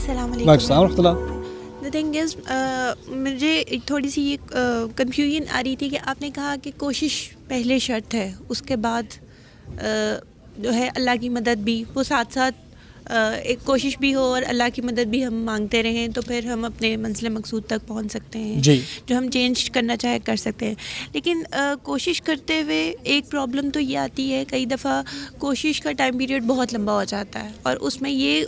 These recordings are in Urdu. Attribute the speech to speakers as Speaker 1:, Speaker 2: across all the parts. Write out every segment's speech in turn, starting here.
Speaker 1: السلام
Speaker 2: وعلیکم السلام ورحمۃ اللہ.
Speaker 1: دا تھنگ از مجھے تھوڑی سی یہ کنفیوژن آ رہی تھی کہ آپ نے کہا کہ کوشش پہلے شرط ہے، اس کے بعد جو ہے اللہ کی مدد بھی، وہ ساتھ ساتھ ایک کوشش بھی ہو اور اللہ کی مدد بھی ہم مانگتے رہیں تو پھر ہم اپنے منزل مقصود تک پہنچ سکتے ہیں،
Speaker 2: جی
Speaker 1: جو ہم چینج کرنا چاہے کر سکتے ہیں. لیکن کوشش کرتے ہوئے ایک پرابلم تو یہ آتی ہے، کئی دفعہ کوشش کا ٹائم پیریڈ بہت لمبا ہو جاتا ہے اور اس میں یہ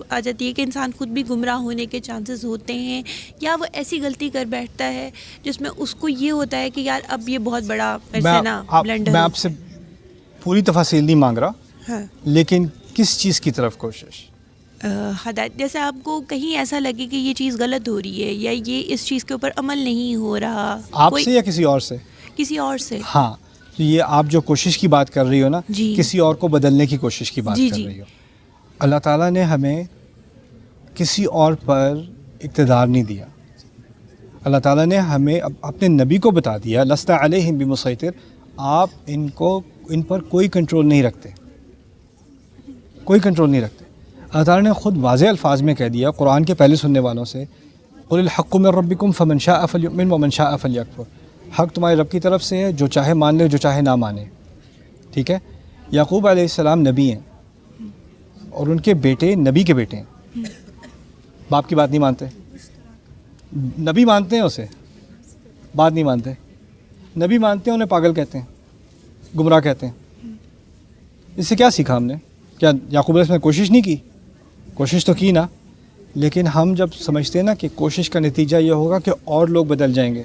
Speaker 1: آ جاتی ہے کہ انسان خود بھی گمراہ ہونے کے چانسز ہوتے ہیں، یا وہ ایسی غلطی کر بیٹھتا ہے جس میں اس کو یہ ہوتا ہے کہ یار اب یہ بہت بڑا میرے سے نا بلنڈر
Speaker 2: میں
Speaker 1: ہو
Speaker 2: آپ سے
Speaker 1: گیا.
Speaker 2: پوری تفاصیل نہیں مانگ رہا،
Speaker 1: ہاں
Speaker 2: لیکن کس چیز کی طرف کوشش؟
Speaker 1: ہدایت، جیسے آپ کو کہیں ایسا لگے کہ یہ چیز غلط ہو رہی ہے یا یہ اس چیز کے اوپر عمل نہیں ہو رہا،
Speaker 2: آپ
Speaker 1: کوئی
Speaker 2: سے یا کسی اور سے؟
Speaker 1: کسی اور سے.
Speaker 2: ہاں، تو یہ آپ جو کوشش کی بات کر رہی ہو نا،
Speaker 1: جی
Speaker 2: کسی اور کو بدلنے کی کوشش کی بات
Speaker 1: جی
Speaker 2: کر
Speaker 1: جی
Speaker 2: رہی ہو. اللہ تعالیٰ نے ہمیں کسی اور پر اقتدار نہیں دیا. اللہ تعالیٰ نے ہمیں اپنے نبی کو بتا دیا، لست علیہم بمسیطر، آپ ان پر کوئی کنٹرول نہیں رکھتے، کوئی کنٹرول نہیں رکھتے. اللہ تعالیٰ نے خود واضح الفاظ میں کہہ دیا قرآن کے پہلے سننے والوں سے، قل الحق من ربکم فمن شاء فلیؤمن ومن شاء فلیکفر. حق تمہارے رب کی طرف سے ہے، جو چاہے مان لے جو چاہے نہ مانے. ٹھیک ہے. یعقوب علیہ السلام نبی ہیں اور ان کے بیٹے نبی کے بیٹے ہیں، باپ کی بات نہیں مانتے. نبی مانتے ہیں اسے، بات نہیں مانتے. نبی مانتے ہیں انہیں پاگل کہتے ہیں، گمراہ کہتے ہیں. اس سے کیا سیکھا ہم نے؟ کیا یعقوب علیہ السلام نے کوشش نہیں کی؟ کوشش تو کی نا، لیکن ہم جب سمجھتے ہیں نا کہ کوشش کا نتیجہ یہ ہوگا کہ اور لوگ بدل جائیں گے،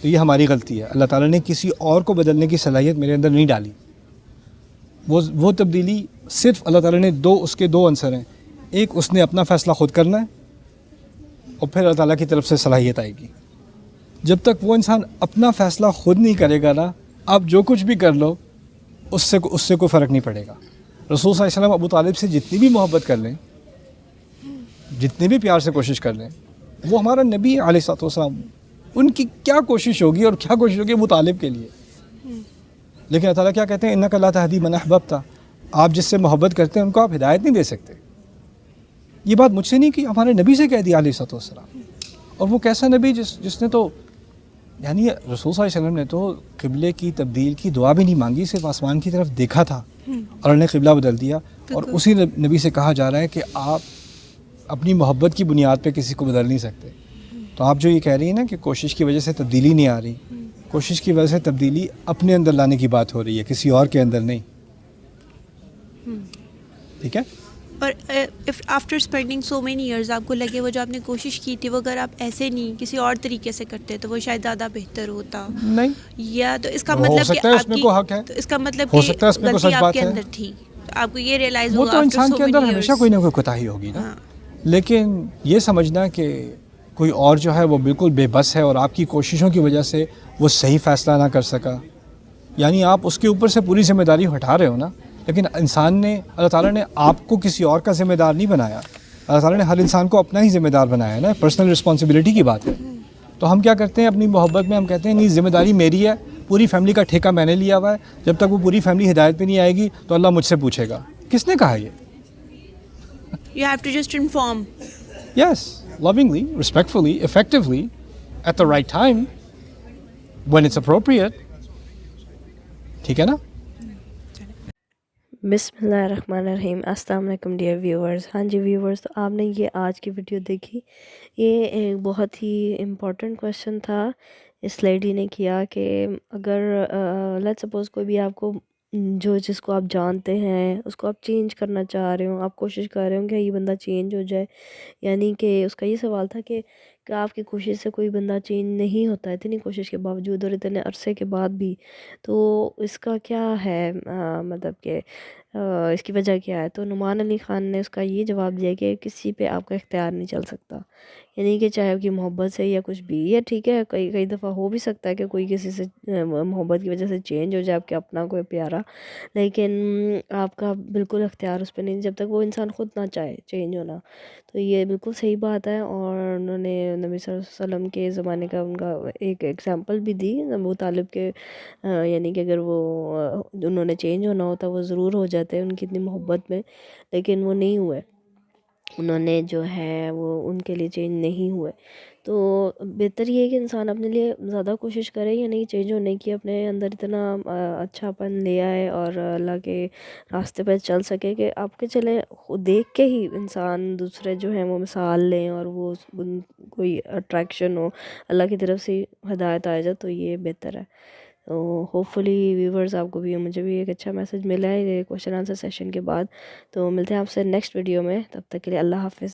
Speaker 2: تو یہ ہماری غلطی ہے. اللہ تعالیٰ نے کسی اور کو بدلنے کی صلاحیت میرے اندر نہیں ڈالی. وہ تبدیلی صرف اللہ تعالیٰ نے اس کے دو عنصر ہیں. ایک، اس نے اپنا فیصلہ خود کرنا ہے، اور پھر اللہ تعالیٰ کی طرف سے صلاحیت آئے گی. جب تک وہ انسان اپنا فیصلہ خود نہیں کرے گا نا، آپ جو کچھ بھی کر لو اس سے کوئی فرق نہیں پڑے گا. رسول صلی اللہ علیہ وسلم ابو طالب سے جتنی بھی محبت کر لیں، جتنی بھی پیار سے کوشش کر لیں، وہ ہمارا نبی علیہ الصلوۃ والسلام، ان کی کیا کوشش ہوگی اور کیا کوشش ہوگی ابو طالب کے لیے. لیکن اللہ تعالیٰ کیا کہتے ہیں، انک لا تہدی من احببت، آپ جس سے محبت کرتے ہیں ان کو آپ ہدایت نہیں دے سکتے. یہ بات مجھ سے نہیں کی، ہمارے نبی سے کہہ دی علیہ الصلوۃ والسلام. اور وہ کیسا نبی جس نے تو یعنی رسول صلی اللہ علیہ وسلم نے تو قبلے کی تبدیل کی دعا بھی نہیں مانگی، صرف آسمان کی طرف دیکھا تھا اور انہوں نے قبلہ بدل دیا. اور اسی نبی سے کہا جا رہا ہے کہ آپ اپنی محبت کی بنیاد پہ کسی کو بدل نہیں سکتے. تو آپ جو یہ کہہ رہی ہیں نا کہ کوشش کی وجہ سے تبدیلی نہیں آ رہی، کوشش کی وجہ سے تبدیلی اپنے اندر لانے کی بات ہو رہی ہے، کسی اور کے اندر نہیں. ٹھیک ہے.
Speaker 1: اور if after spending so many years آپ کو لگے وہ جو آپ نے کوشش کی تھی وہ اگر آپ ایسے نہیں کسی اور طریقے سے کرتے تو وہ شاید زیادہ بہتر ہوتا
Speaker 2: نہیں،
Speaker 1: یا تو اس کا
Speaker 2: ہو
Speaker 1: مطلب
Speaker 2: سکتا ہے اس میں کوئی حق ہے،
Speaker 1: تو اس کا مطلب
Speaker 2: ہو
Speaker 1: کہ
Speaker 2: سکتا ہے اس میں کوئی
Speaker 1: غلطی
Speaker 2: سچ
Speaker 1: آپ
Speaker 2: بات
Speaker 1: کے
Speaker 2: ہے.
Speaker 1: اندر تھی، تو آپ کو یہ ریئلائز
Speaker 2: وہ
Speaker 1: ہوا
Speaker 2: تو
Speaker 1: after
Speaker 2: انسان
Speaker 1: so
Speaker 2: کے اندر
Speaker 1: many
Speaker 2: ہمیشہ
Speaker 1: years.
Speaker 2: کوئی نہ کوئی کوتاہی ہوگی نا.
Speaker 1: ہاں.
Speaker 2: لیکن یہ سمجھنا کہ کوئی اور جو ہے وہ بالکل بے بس ہے اور آپ کی کوششوں کی وجہ سے وہ صحیح فیصلہ نہ کر سکا، یعنی آپ اس کے اوپر سے پوری ذمہ داری ہٹا رہے ہو نا. لیکن انسان نے، اللہ تعالیٰ نے آپ کو کسی اور کا ذمہ دار نہیں بنایا. اللہ تعالیٰ نے ہر انسان کو اپنا ہی ذمہ دار بنایا ہے نا، پرسنل رسپانسبلٹی کی بات ہے. تو ہم کیا کرتے ہیں اپنی محبت میں، ہم کہتے ہیں نہیں ذمہ داری میری ہے، پوری فیملی کا ٹھیکہ میں نے لیا ہوا ہے، جب تک وہ پوری فیملی ہدایت پہ نہیں آئے گی تو اللہ مجھ سے پوچھے گا. کس نے کہا یہ؟
Speaker 1: You have to just inform.
Speaker 2: Yes, lovingly, respectfully, effectively, at the right time, when it's appropriate. ٹھیک ہے نا.
Speaker 3: بسم اللہ الرحمن الرحیم. السلام علیکم ڈیئر ویورز. ہاں جی ویورز، تو آپ نے یہ آج کی ویڈیو دیکھی، یہ ایک بہت ہی امپورٹنٹ کویشچن تھا اس لیڈی نے کیا کہ اگر لیٹ سپوز کوئی بھی آپ کو جس کو آپ جانتے ہیں اس کو آپ چینج کرنا چاہ رہے ہو، آپ کوشش کر رہے ہو کہ یہ بندہ چینج ہو جائے، یعنی کہ اس کا یہ سوال تھا کہ آپ کی کوشش سے کوئی بندہ چینج نہیں ہوتا ہے اتنی کوشش کے باوجود اور اتنے عرصے کے بعد بھی، تو اس کا کیا ہے مطلب کہ اس کی وجہ کیا ہے؟ تو نعمان علی خان نے اس کا یہ جواب دیا کہ کسی پہ آپ کا اختیار نہیں چل سکتا، یعنی کہ چاہے کی محبت سے یا کچھ بھی، یا ٹھیک ہے کئی دفعہ ہو بھی سکتا ہے کہ کوئی کسی سے محبت کی وجہ سے چینج ہو جائے، آپ کے اپنا کوئی پیارا، لیکن آپ کا بالکل اختیار اس پہ نہیں جب تک وہ انسان خود نہ چاہے چینج ہونا. تو یہ بالکل صحیح بات ہے. اور انہوں نے نبی صلی اللہ علیہ وسلم کے زمانے کا ان کا ایک ایگزامپل بھی دی ابو طالب کے، یعنی کہ اگر وہ انہوں نے چینج ہونا ہوتا وہ ضرور ہو جاتے ان کی اتنی محبت میں، لیکن وہ نہیں ہوئے. انہوں نے جو ہے وہ ان کے لیے چینج نہیں ہوئے. تو بہتر یہ ہے کہ انسان اپنے لیے زیادہ کوشش کرے یا نہیں چینج ہونے کی، اپنے اندر اتنا اچھا پن لے آئے اور اللہ کے راستے پہ چل سکے کہ آپ کے چلیں خود دیکھ کے ہی انسان دوسرے جو ہیں وہ مثال لیں اور وہ کوئی اٹریکشن ہو اللہ کی طرف سے ہدایت آ جائے، تو یہ بہتر ہے. تو ہوپ فلی ویورز آپ کو بھی مجھے بھی ایک اچھا میسج ملا ہے یہ کوشچن آنسر سیشن کے بعد. تو ملتے ہیں آپ سے نیکسٹ ویڈیو میں، تب تک کے لیے اللہ حافظ.